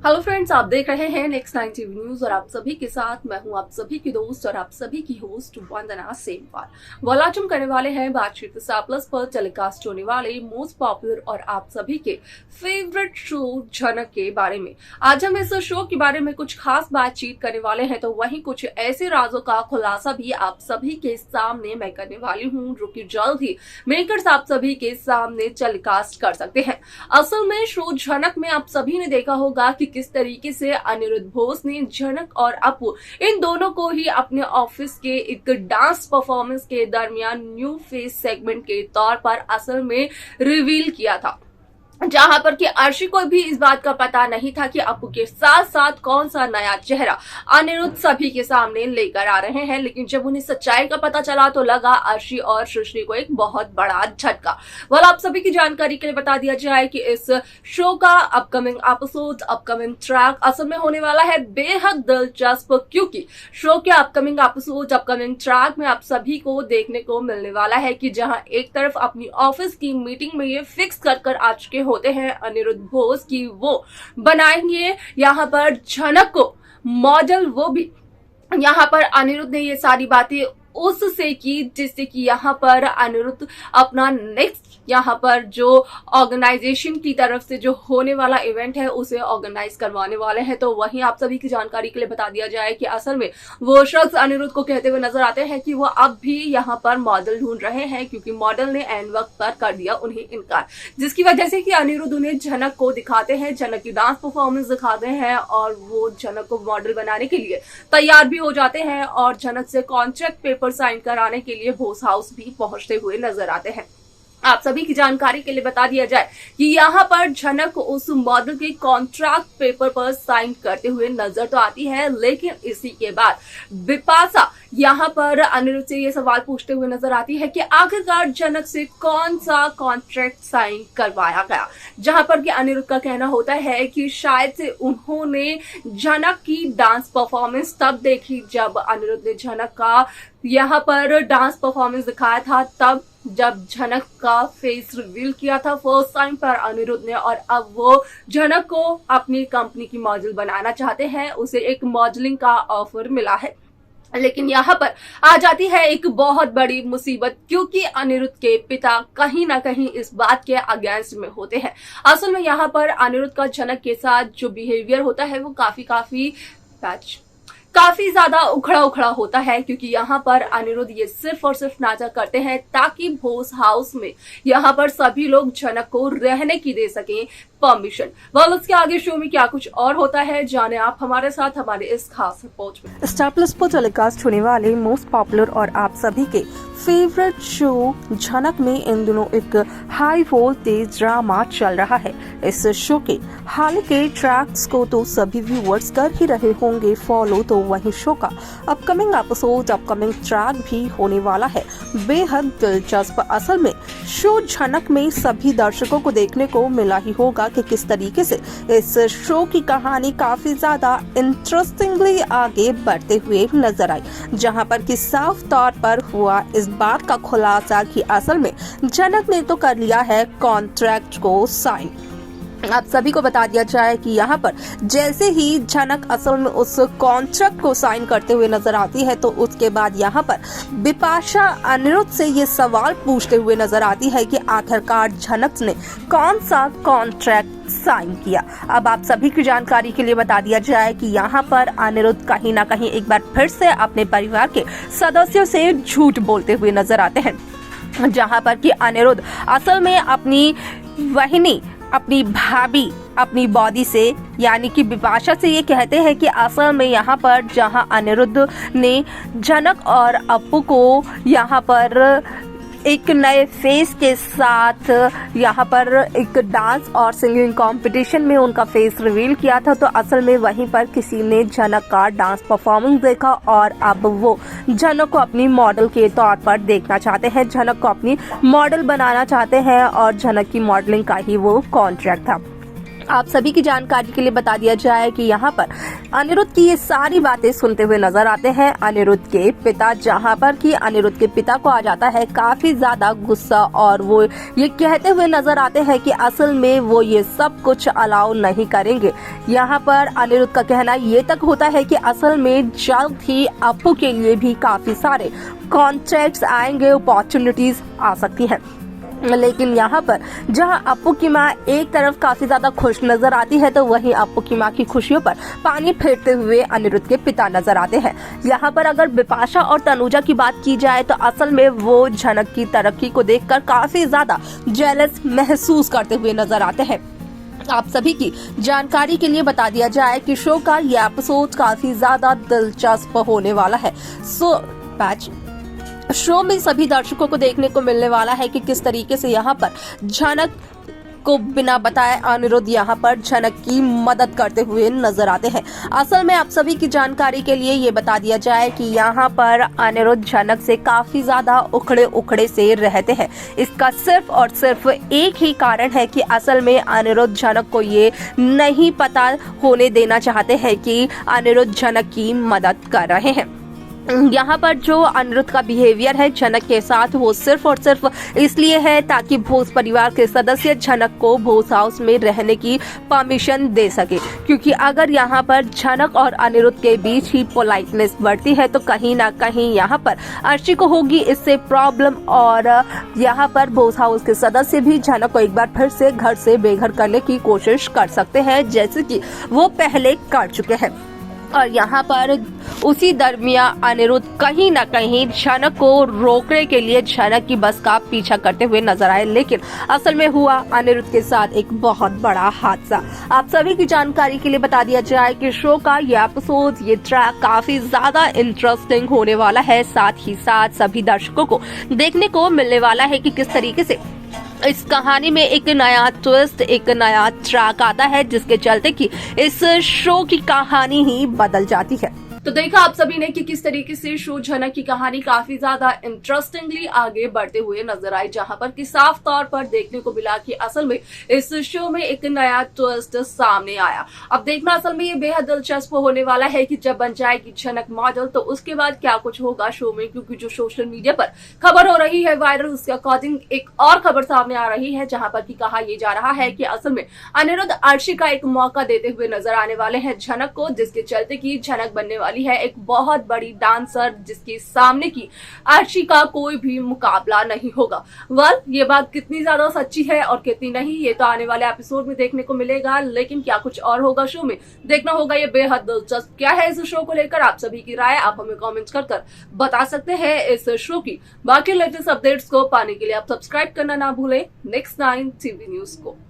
Hello friends, आप देख रहे हैं नेक्स्ट 9 टीवी न्यूज और आप सभी के साथ मैं हूं आप सभी की दोस्त और आप सभी की होस्ट वंदना सेमवाल। वाल आज हम करने वाले हैं बातचीत स्टार प्लस पर टेलीकास्ट होने वाले मोस्ट पॉपुलर और आप सभी के फेवरेट शो झनक के बारे में। आज हम इस शो के बारे में कुछ खास बातचीत करने वाले हैं, तो वहीं कुछ ऐसे राजों का खुलासा भी आप सभी के सामने मैं करने वाली हूँ, जो कि जल्द ही मेकर्स आप सभी के सामने टेलीकास्ट कर सकते हैं। असल में शो झनक में आप सभी ने देखा होगा कि किस तरीके से अनिरुद्ध बोस ने झनक और अपू इन दोनों को ही अपने ऑफिस के एक डांस परफॉर्मेंस के दरमियान न्यू फेस सेगमेंट के तौर पर असल में रिवील किया था, जहां पर कि अर्शी को भी इस बात का पता नहीं था कि अपू के साथ साथ कौन सा नया चेहरा अनिरुद्ध सभी के सामने लेकर आ रहे हैं। लेकिन जब उन्हें सच्चाई का पता चला तो लगा अर्शी और सृष्टि को एक बहुत बड़ा झटका। वह आप सभी की जानकारी के लिए बता दिया जाए कि इस शो का अपकमिंग एपिसोड, अपकमिंग ट्रैक असल में होने वाला है बेहद दिलचस्प, क्योंकि शो के अपकमिंग एपिसोड, अपकमिंग ट्रैक में आप सभी को देखने को मिलने वाला है कि जहां एक तरफ अपनी ऑफिस की मीटिंग में ये फिक्स कर आ चुके होते हैं अनिरुद्ध बोस की वो बनाएंगे यहाँ पर झनक को मॉडल। वो भी यहाँ पर अनिरुद्ध ने ये सारी बातें उससे की जिससे कि यहाँ पर अनिरुद्ध अपना नेक्स्ट यहाँ पर जो ऑर्गेनाइजेशन की तरफ से जो होने वाला इवेंट है उसे ऑर्गेनाइज करवाने वाले हैं। तो वहीं आप सभी की जानकारी के लिए बता दिया जाए कि असल में वो शख्स अनिरुद्ध को कहते हुए नजर आते हैं कि वो अब भी यहाँ पर मॉडल ढूंढ रहे हैं, क्योंकि मॉडल ने एंड वक्त पर कर दिया उन्हें इनकार, जिसकी वजह से कि अनिरुद्ध उन्हें झनक को दिखाते हैं, झनक की डांस परफॉर्मेंस दिखाते हैं और वो झनक को मॉडल बनाने के लिए तैयार भी हो जाते हैं और झनक से कॉन्ट्रैक्ट पेपर साइन कराने के लिए बोस हाउस भी पहुंचते हुए नजर आते हैं। आप सभी की जानकारी के लिए बता दिया जाए कि यहाँ पर झनक उस मॉडल के कॉन्ट्रैक्ट पेपर पर साइन करते हुए नजर तो आती है, लेकिन इसी के बाद बिपाशा यहाँ पर अनिरुद्ध से ये सवाल पूछते हुए नजर आती है कि आखिरकार झनक से कौन सा कॉन्ट्रैक्ट साइन करवाया गया, जहां पर कि अनिरुद्ध का कहना होता है कि शायद से उन्होंने झनक की डांस परफॉर्मेंस तब देखी जब अनिरुद्ध ने झनक का यहाँ पर डांस परफॉर्मेंस दिखाया था, तब जब झनक का फेस रिवील किया था फर्स्ट टाइम पर अनिरुद्ध ने, और अब वो झनक को अपनी कंपनी की मॉडल बनाना चाहते हैं। उसे एक मॉडलिंग का ऑफर मिला है, लेकिन यहाँ पर आ जाती है एक बहुत बड़ी मुसीबत, क्योंकि अनिरुद्ध के पिता कहीं ना कहीं इस बात के अगेंस्ट में होते हैं। असल में यहाँ पर अनिरुद्ध का झनक के साथ जो बिहेवियर होता है वो काफी ज्यादा उखड़ा होता है, क्योंकि यहाँ पर अनिरुद्ध ये सिर्फ और सिर्फ नाटक करते हैं ताकि बोस हाउस में यहाँ पर सभी लोग झनक को रहने की दे सकें परमिशन। उसके आगे शो में क्या कुछ और होता है, जाने आप हमारे साथ हमारे इस खास रिपोर्ट में। स्टार प्लस पर टेलीकास्ट होने वाले मोस्ट पॉपुलर और आप सभी के फेवरेट शो झनक में इन दिनों एक हाई वोल्टेज ड्रामा चल रहा है। इस शो के हाल के ट्रैक्स को तो सभी व्यूअर्स कर ही रहे होंगे फॉलो, तो वहीं शो का अपकमिंग एपिसोड, अपकमिंग ट्रैक भी होने वाला है बेहद दिलचस्प। असल में शो झनक में सभी दर्शकों को देखने को मिला ही होगा कि किस तरीके से इस शो की कहानी काफी ज्यादा इंटरेस्टिंगली आगे बढ़ते हुए नजर आई, जहां पर कि साफ तौर पर हुआ इस बात का खुलासा कि असल में झनक ने तो कर लिया है कॉन्ट्रैक्ट को साइन। आप सभी को बता दिया जाए कि यहाँ पर जैसे ही झनक असल में उस कॉन्ट्रैक्ट को साइन करते हुए नजर आती है, तो उसके बाद यहाँ पर बिपाशा अनिरुद्ध से ये सवाल पूछते हुए नजर आती है कि आखिरकार झनक ने कौन सा कॉन्ट्रैक्ट साइन किया। अब आप सभी की जानकारी के लिए बता दिया जाए कि यहाँ पर अनिरुद्ध कहीं ना कहीं एक बार फिर से अपने परिवार के सदस्यों से झूठ बोलते हुए नजर आते हैं, जहाँ पर कि अनिरुद्ध असल में अपनी वहिनी, अपनी भाभी, अपनी बॉडी से यानी कि बिपाशा से ये कहते हैं कि असल में यहाँ पर जहाँ अनिरुद्ध ने झनक और अपू को यहाँ पर एक नए फेस के साथ यहाँ पर एक डांस और सिंगिंग कंपटीशन में उनका फेस रिवील किया था, तो असल में वहीं पर किसी ने झनक का डांस परफॉर्मेंस देखा और अब वो झनक को अपनी मॉडल के तौर पर देखना चाहते हैं, झनक को अपनी मॉडल बनाना चाहते हैं और झनक की मॉडलिंग का ही वो कॉन्ट्रैक्ट था। आप सभी की जानकारी के लिए बता दिया जाए कि यहाँ पर अनिरुद्ध की ये सारी बातें सुनते हुए नजर आते हैं अनिरुद्ध के पिता, जहाँ पर कि अनिरुद्ध के पिता को आ जाता है काफी ज्यादा गुस्सा और वो ये कहते हुए नजर आते हैं कि असल में वो ये सब कुछ अलाउ नहीं करेंगे। यहाँ पर अनिरुद्ध का कहना ये तक होता है कि असल में जल्द ही अप्पू के लिए भी काफी सारे कॉन्ट्रैक्ट्स आएंगे, अपॉर्चुनिटीज आ सकती हैं। लेकिन यहाँ पर जहाँ अप्पू की माँ एक तरफ काफी ज्यादा खुश नजर आती है, तो वहीं अप्पू की माँ की खुशियों पर पानी फेरते हुए अनिरुद्ध के पिता नजर आते हैं। यहाँ पर अगर बिपाशा और तनुजा की बात की जाए तो असल में वो झनक की तरक्की को देखकर काफी ज्यादा जेलस महसूस करते हुए नजर आते हैं। आप सभी की जानकारी के लिए बता दिया जाए कि शो का ये एपिसोड काफी ज्यादा दिलचस्प होने वाला है। सो पैच शो में सभी दर्शकों को देखने को मिलने वाला है कि किस तरीके से यहाँ पर झनक को बिना बताए अनिरुद्ध यहाँ पर झनक की मदद करते हुए नजर आते हैं। असल में आप सभी की जानकारी के लिए ये बता दिया जाए कि यहाँ पर अनिरुद्ध झनक से काफी ज्यादा उखड़े से रहते हैं। इसका सिर्फ और सिर्फ एक ही कारण है कि असल में अनिरुद्ध झनक को ये नहीं पता होने देना चाहते हैं कि अनिरुद्ध झनक की मदद कर रहे हैं। यहाँ पर जो अनिरुद्ध का बिहेवियर है झनक के साथ, वो सिर्फ और सिर्फ इसलिए है ताकि भोज परिवार के सदस्य झनक को भोज हाउस में रहने की परमिशन दे सके, क्योंकि अगर यहाँ पर झनक और अनिरुद्ध के बीच ही पोलाइटनेस बढ़ती है तो कहीं ना कहीं यहाँ पर अर्शी को होगी इससे प्रॉब्लम, और यहाँ पर भोज हाउस के सदस्य भी झनक को एक बार फिर से घर से बेघर करने की कोशिश कर सकते हैं, जैसे कि वो पहले कर चुके हैं। और यहाँ पर उसी दरमियान अनिरुद्ध कहीं ना कहीं झनक को रोकने के लिए झनक की बस का पीछा करते हुए नजर आए, लेकिन असल में हुआ अनिरुद्ध के साथ एक बहुत बड़ा हादसा। आप सभी की जानकारी के लिए बता दिया जाए कि शो का ये एपिसोड, ये ट्रैक काफी ज्यादा इंटरेस्टिंग होने वाला है। साथ ही साथ सभी दर्शकों को देखने को मिलने वाला है कि किस तरीके से इस कहानी में एक नया ट्विस्ट, एक नया ट्रैक आता है, जिसके चलते कि इस शो की कहानी ही बदल जाती है। तो देखा आप सभी ने कि किस तरीके से शो झनक की कहानी काफी ज्यादा इंटरेस्टिंगली आगे बढ़ते हुए नजर आई, जहां पर कि साफ तौर पर देखने को मिला कि असल में इस शो में एक नया ट्विस्ट सामने आया। अब देखना असल में ये बेहद दिलचस्प होने वाला है कि जब बन जाएगी झनक मॉडल तो उसके बाद क्या कुछ होगा शो में, क्योंकि जो सोशल मीडिया पर खबर हो रही है वायरल, उसके अकॉर्डिंग एक और खबर सामने आ रही है, जहां पर कि कहा यह जा रहा है कि असल में अनिरुद्ध अर्शी का एक मौका देते हुए नजर आने वाले हैं झनक को, जिसके चलते की झनक बनने वाली है एक बहुत बड़ी डांसर, जिसके सामने की अर्शी का कोई भी मुकाबला नहीं होगा। ये बात कितनी ज्यादा सच्ची है और कितनी नहीं, ये तो आने वाले एपिसोड में देखने को मिलेगा, लेकिन क्या कुछ और होगा शो में देखना होगा। ये बेहद दिलचस्प क्या है इस शो को लेकर, आप सभी की राय आप हमें कमेंट्स कर बता सकते हैं। इस शो की बाकी लेटेस्ट अपडेट्स को पाने के लिए आप सब्सक्राइब करना ना भूलें नेक्स्ट 9 टीवी न्यूज को।